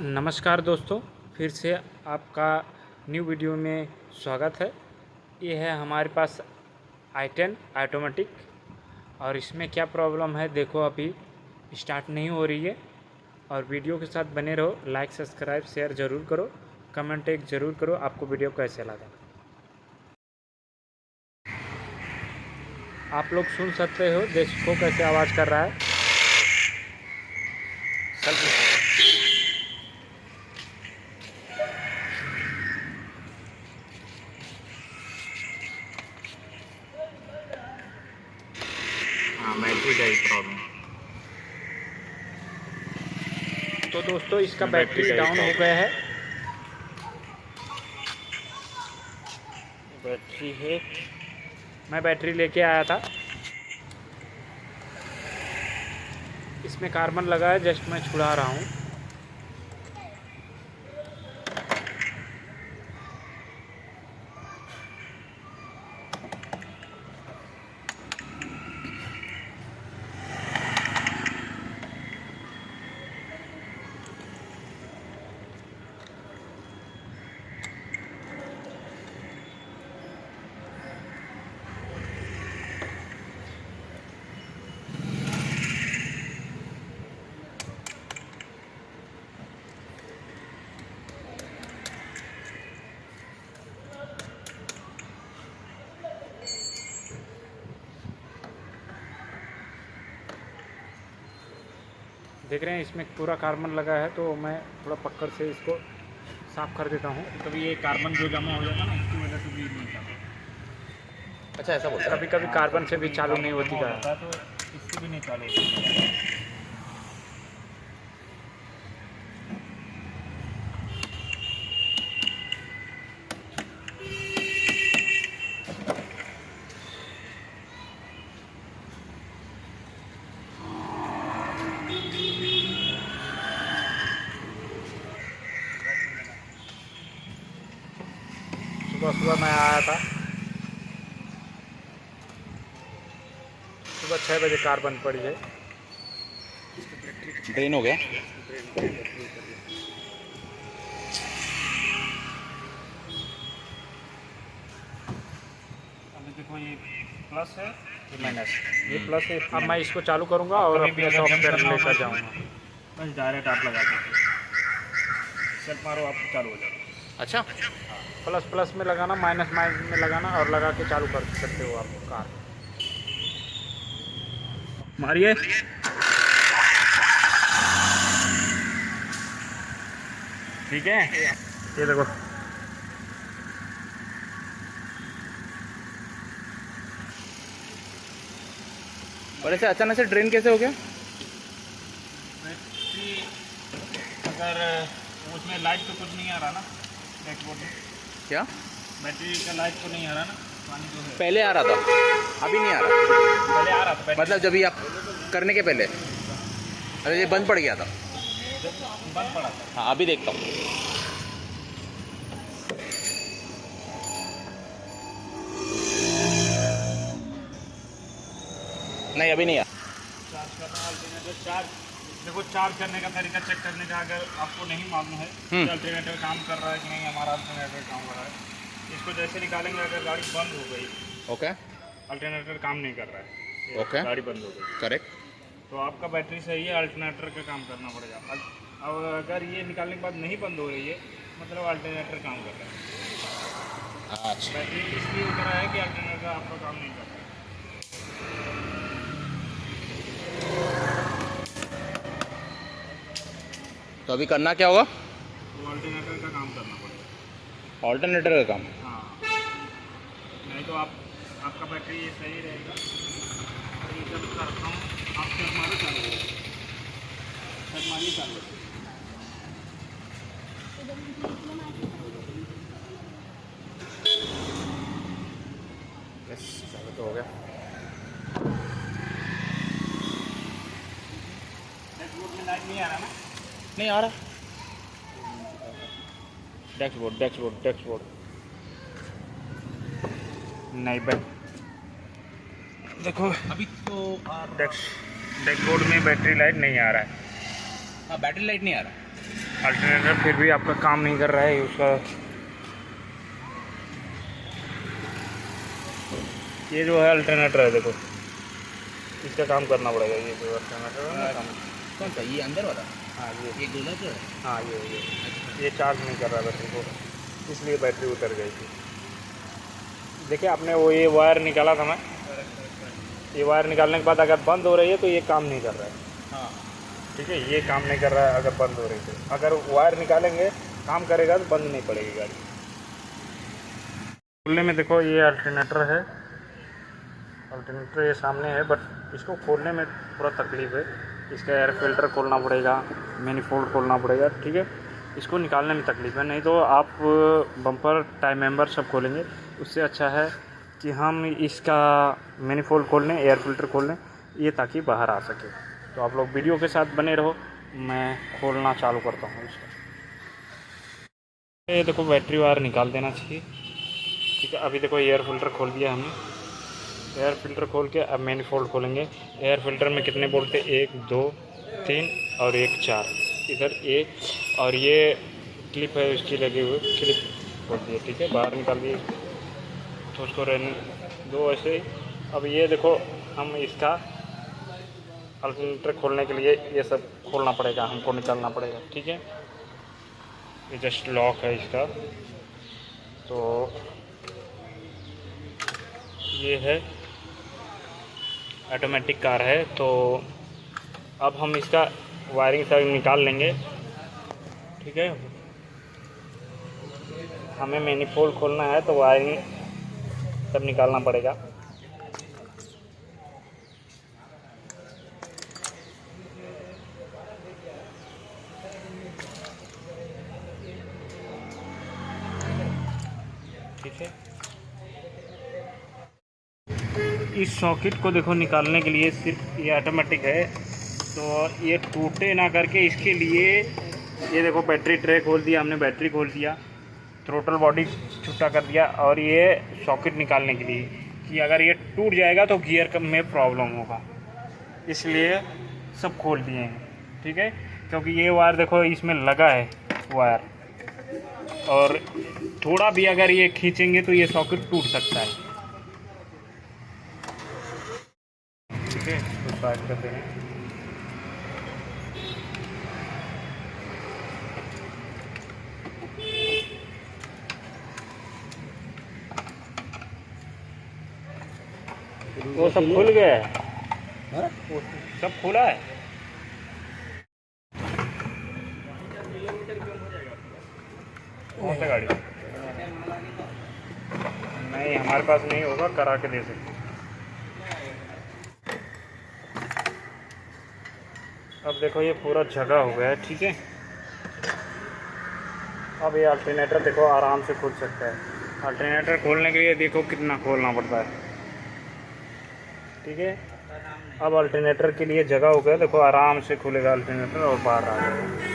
नमस्कार दोस्तों, फिर से आपका न्यू वीडियो में स्वागत है। ये है हमारे पास i10 ऑटोमेटिक और इसमें क्या प्रॉब्लम है देखो। अभी स्टार्ट नहीं हो रही है और वीडियो के साथ बने रहो। लाइक सब्सक्राइब शेयर ज़रूर करो, कमेंट एक ज़रूर करो आपको वीडियो कैसे लगा। आप लोग सुन सकते हो, देखो कैसे आवाज़ कर रहा है। बैटरी का ही प्रॉब्लम। तो दोस्तों इसका बैटरी डाउन हो गया है। बैटरी है, मैं बैटरी लेके आया था। इसमें कार्बन लगा है, जस्ट मैं छुड़ा रहा हूँ। देख रहे हैं इसमें पूरा कार्बन लगा है, तो मैं थोड़ा पकड़ से इसको साफ कर देता हूँ। कभी ये कार्बन जो जमा हो जाता है ना, इसकी वजह से भी नहीं चलता। अच्छा, ऐसा बोलता है। कभी कभी कार्बन से भी चालू नहीं होती है, है। तो इससे भी नहीं चालू होती। सुबह मैं आया था, सुबह 6 बजे कार्बन पड़ी है। ड्रेन हो गया। अभी देखो ये प्लस है, ये माइनस। ये प्लस है। अब मैं इसको चालू करूँगा और अपने सॉफ्टवेयर लेकर जाऊँगा। बस डायरेक्ट आप लगा सकते हो, सेट मारो आप चालू हो जाएगा। अच्छा, प्लस प्लस में लगाना, माइनस माइनस में लगाना और लगा के चालू कर सकते हो आप कार। मारिए। ठीक है, ये देखो, और ऐसे अचानक से ड्रेन कैसे हो गया? बैटरी अगर उसमें लाइट तो कुछ नहीं आ रहा ना डैशबोर्ड में। क्या बैटरी का लाइट तो नहीं आ रहा ना, पानी जो है पहले आ रहा था, अभी नहीं आ रहा। पहले आ रहा था। मतलब जब ये आप करने के पहले, अरे ये बंद पड़ गया था। बंद पड़ा था। हाँ, अभी देखता हूँ। नहीं, अभी नहीं आ। चार्ज करना अल्टरनेटर चार्ज। देखो, चार्ज करने का तरीका चेक करने का अगर आपको नहीं मालूम है कि अल्टरनेटर काम कर रहा है कि नहीं, हमारा अल्टरनेटर काम कर रहा है, इसको जैसे निकालेंगे, अगर गाड़ी बंद हो गई, ओके, अल्टरनेटर काम नहीं कर रहा है, ओके, गाड़ी बंद हो गई, करेक्ट। तो आपका बैटरी सही है, अल्टरनेटर का काम करना पड़ेगा। अब अगर ये निकालने के बाद नहीं बंद हो रही है, मतलब अल्टरनेटर काम कर रहा है। अच्छा, बैटरी इसलिए उतर रहा है कि अल्टरनेटर आपका काम नहीं कर रहा है। तो अभी करना क्या होगा? तो अल्टरनेटर का काम करना पड़ेगा। ऑल्टरनेटर का काम। हाँ, नहीं तो आपका बैटरी ये सही रहेगा। और ये जब करता हूँ, आप सेट मारो चालू हो जाएगा, सेट मारिए चालू हो जाएगा। बस, चालू तो हो गया। डैशबोर्ड में लाइट नहीं आ रहा ना? नहीं आ रहा। डैशबोर्ड डैशबोर्ड डैशबोर्ड नहीं बैठ। देखो अभी तो डैशबोर्ड में बैटरी लाइट नहीं आ रहा है। हाँ, बैटरी लाइट नहीं आ रहा। अल्टरनेटर फिर भी आपका काम नहीं कर रहा है उसका। ये जो है अल्टरनेटर है, देखो इसका काम करना पड़ेगा। ये जो अल्टरनेटर है ना, काम कौन सा, ये अंदर वाला? हाँ ये गोला जो है? हाँ ये चार्ज नहीं कर रहा बैटरी को, इसलिए बैटरी उतर गई थी। देखिए आपने वो ये वायर निकाला था मैं, ये वायर निकालने के बाद अगर बंद हो रही है तो ये काम नहीं कर रहा है। हाँ ठीक है, ये काम नहीं कर रहा है अगर बंद हो रही है। अगर वायर निकालेंगे काम करेगा तो बंद नहीं पड़ेगी गाड़ी। खोलने में देखो ये अल्टरनेटर है, अल्टरनेटर ये सामने है, बट इसको खोलने में थोड़ा तकलीफ़ है। इसका एयर फिल्टर खोलना पड़ेगा, मैनिफोल्ड खोलना पड़ेगा। ठीक है, इसको निकालने में तकलीफ़ है, नहीं तो आप बम्पर टाइम मेंबर सब खोलेंगे। उससे अच्छा है कि हम इसका मैनिफोल्ड खोल लें, एयर फिल्टर खोल लें, ये ताकि बाहर आ सके। तो आप लोग वीडियो के साथ बने रहो, मैं खोलना चालू करता हूँ इसका। ये देखो बैटरी वायर निकाल देना चाहिए। ठीक है, अभी देखो एयर फिल्टर खोल दिया हमने। एयर फिल्टर खोल के अब मैनिफोल्ड खोलेंगे। एयर फिल्टर में कितने बोल्ट थे, 1 2 3 और 1 4 इधर ये, और ये क्लिप है उसकी लगी हुई, क्लिप खोल दिए। ठीक है, बाहर निकाल दिए तो उसको रहने दो ऐसे ही। अब ये देखो हम इसका अल्टरनेटर खोलने के लिए ये सब खोलना पड़ेगा, हमको निकालना पड़ेगा। ठीक है, ये जस्ट लॉक है इसका। तो ये है ऑटोमेटिक कार है, तो अब हम इसका वायरिंग सब निकाल लेंगे। ठीक है, हमें मैनिफोल्ड खोलना है तो वायरिंग सब निकालना पड़ेगा। ठीक है, इस सॉकेट को देखो निकालने के लिए सिर्फ ये ऑटोमेटिक है, तो ये टूटे ना करके इसके लिए ये देखो बैटरी ट्रे खोल दिया हमने, बैटरी खोल दिया, थ्रोटल बॉडी छुट्टा कर दिया, और ये सॉकेट निकालने के लिए कि अगर ये टूट जाएगा तो गियर में प्रॉब्लम होगा, इसलिए सब खोल दिए हैं। ठीक है, क्योंकि ये वायर देखो इसमें लगा है वायर, और थोड़ा भी अगर ये खींचेंगे तो ये सॉकेट टूट सकता है। ठीक है, तो स्टार्ट करते हैं। वो सब खुल गया है, वो सब खुला है। कौन सा गाड़ी? नहीं, हमारे पास नहीं होगा, करा के दे सकते। अब देखो ये पूरा जगह हो गया है। ठीक है, अब ये अल्टरनेटर देखो आराम से खुल सकता है। अल्टरनेटर खोलने के लिए देखो कितना खोलना पड़ता है। ठीक है, अब अल्टरनेटर के लिए जगह हो गया, देखो आराम से खुलेगा अल्टरनेटर और बाहर आ जाएगा।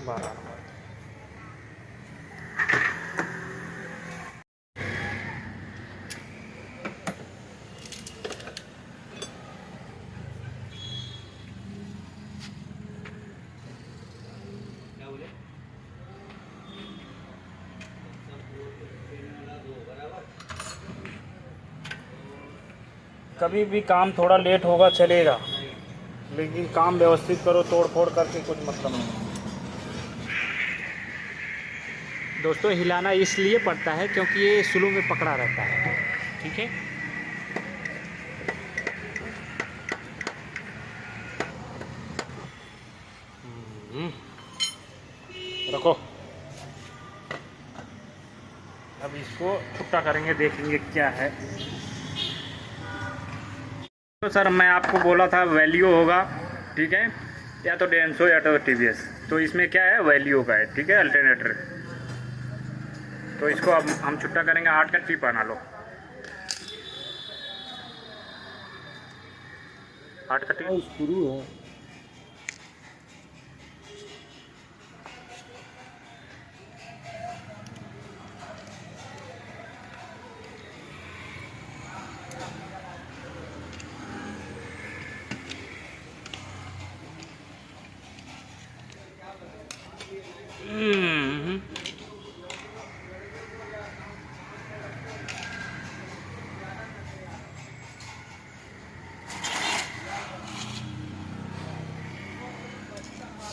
बाहर कभी भी काम थोड़ा लेट होगा चलेगा, लेकिन काम व्यवस्थित करो, तोड़ फोड़ करके कुछ मतलब नहीं। दोस्तों हिलाना इसलिए पड़ता है क्योंकि ये स्लो में पकड़ा रहता है। ठीक है, रखो। अब इसको छुट्टा करेंगे, देखेंगे क्या है। तो सर मैं आपको बोला था वैल्यू होगा, ठीक है, या तो डेंसो या तो टीवीएस, तो इसमें क्या है वैल्यू का है। ठीक है, अल्टरनेटर, तो इसको अब हम छुट्टा करेंगे। 8 का टिप बना लो, 8 का टिप स्क्रू है।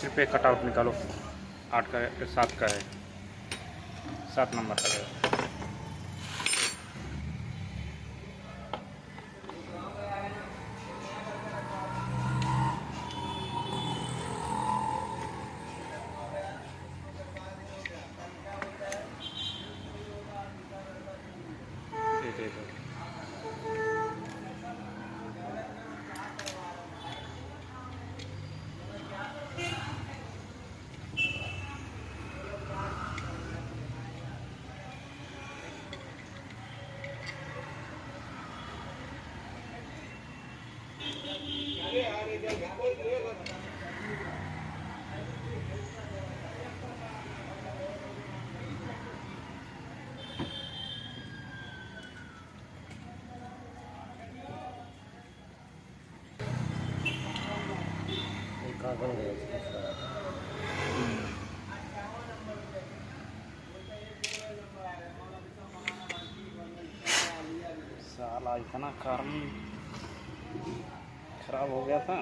सिर्फ एक कटआउट निकालो, 8 का 7 का है, 7 नंबर का है। दे दो। साला इतना कार्बन खराब हो गया था।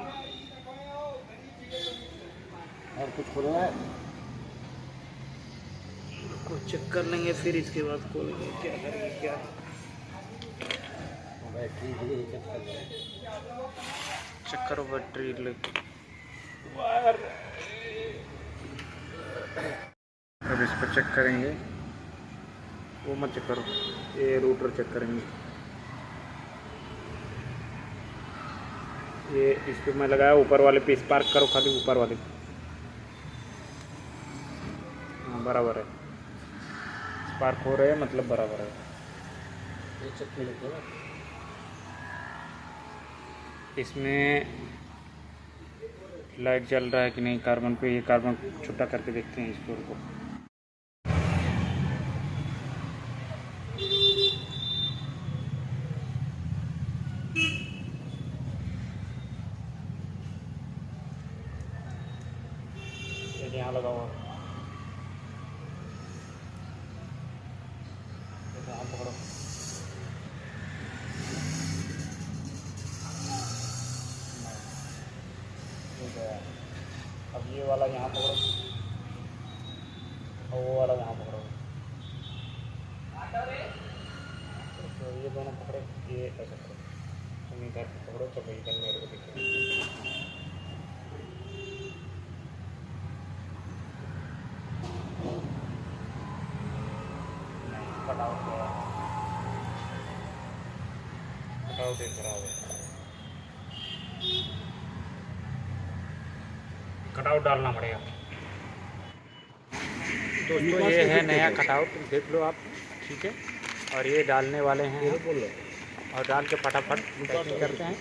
और कुछ खोलना है? को चेक कर लेंगे, फिर इसके बाद खोलेंगे, क्या करेंगे क्या। बैटरी भी चेक कर लें। चेक करो बैटरी लेके। अब इस पर चेक करेंगे, वो मत चेक करो, ये रूटर चेक करेंगे। ये इस पे मैं लगाया, ऊपर वाले पे स्पार्क करो, खाली ऊपर वाले पे। हाँ बराबर है, स्पार्क हो रहे हैं मतलब बराबर है। ये चेक कर लेते हैं। इसमें लाइट जल रहा है कि नहीं कार्बन पे, ये कार्बन छुट्टा करके देखते हैं स्टोर को। यहाँ लगा हुआ, यहाँ पकड़ो। ठीक है, अब ये वाला यहाँ पकड़ो और वो वाला यहाँ पकड़ो। तो ये दोनों पकड़ो, ये ऐसा करो, तुम इधर पकड़ो तो भाई इधर मेरे को दिखे। कटाओ देख रहा है, कटआउट डालना पड़ेगा दोस्तों। ये है नया कटआउट, देख लो आप, ठीक है। और ये डालने वाले हैं और डाल के फटाफट पैकिंग करते हैं।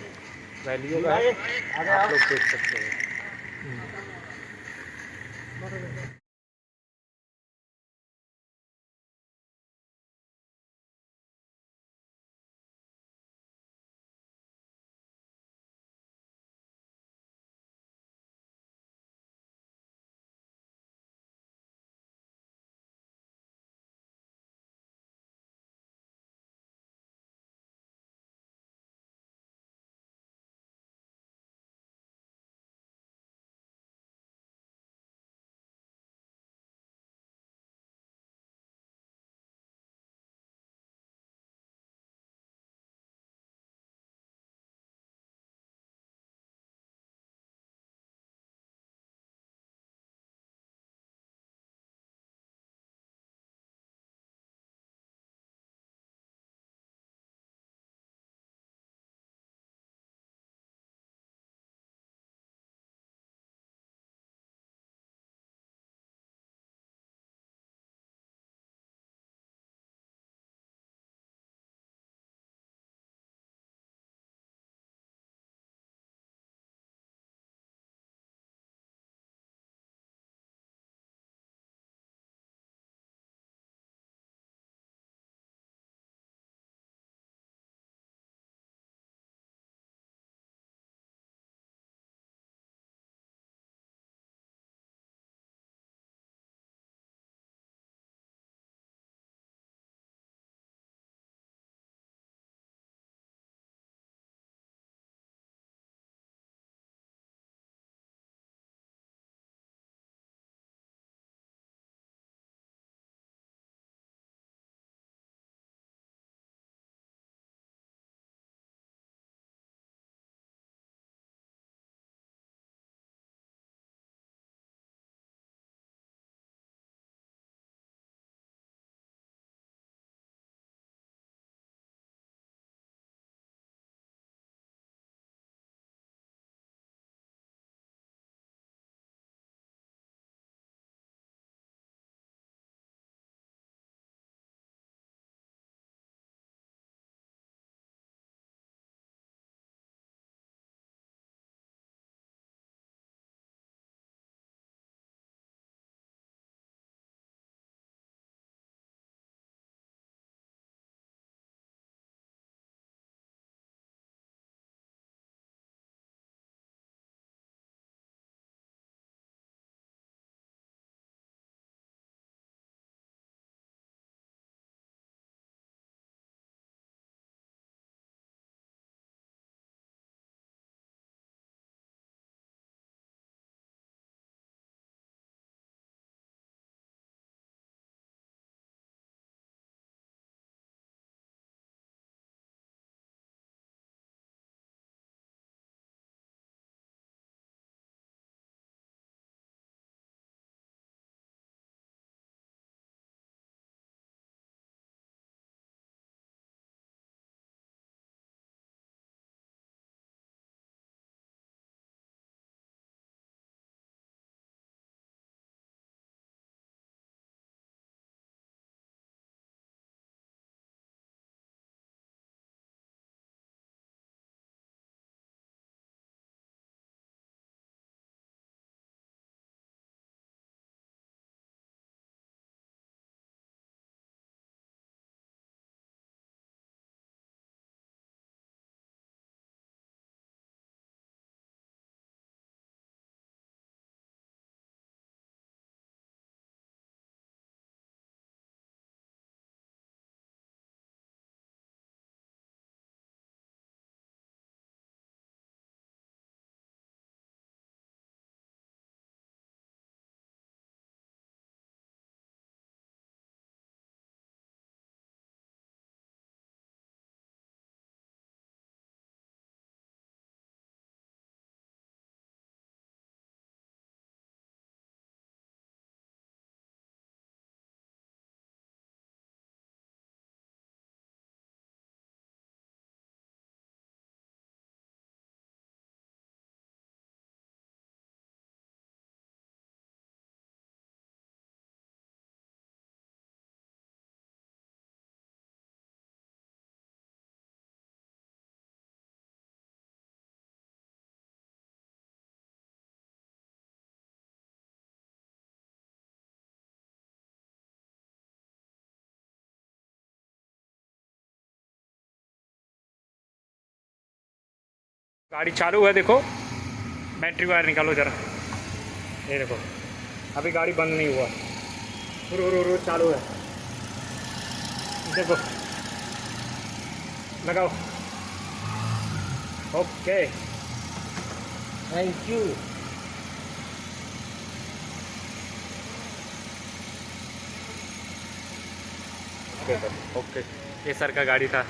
वैल्यू का है, आप लोग देख सकते हो। गाड़ी चालू है, देखो बैटरी वायर निकालो ज़रा, ये देखो अभी गाड़ी बंद नहीं हुआ, रो चालू है, देखो लगाओ। Okay thank you. ओके ये सर का गाड़ी था।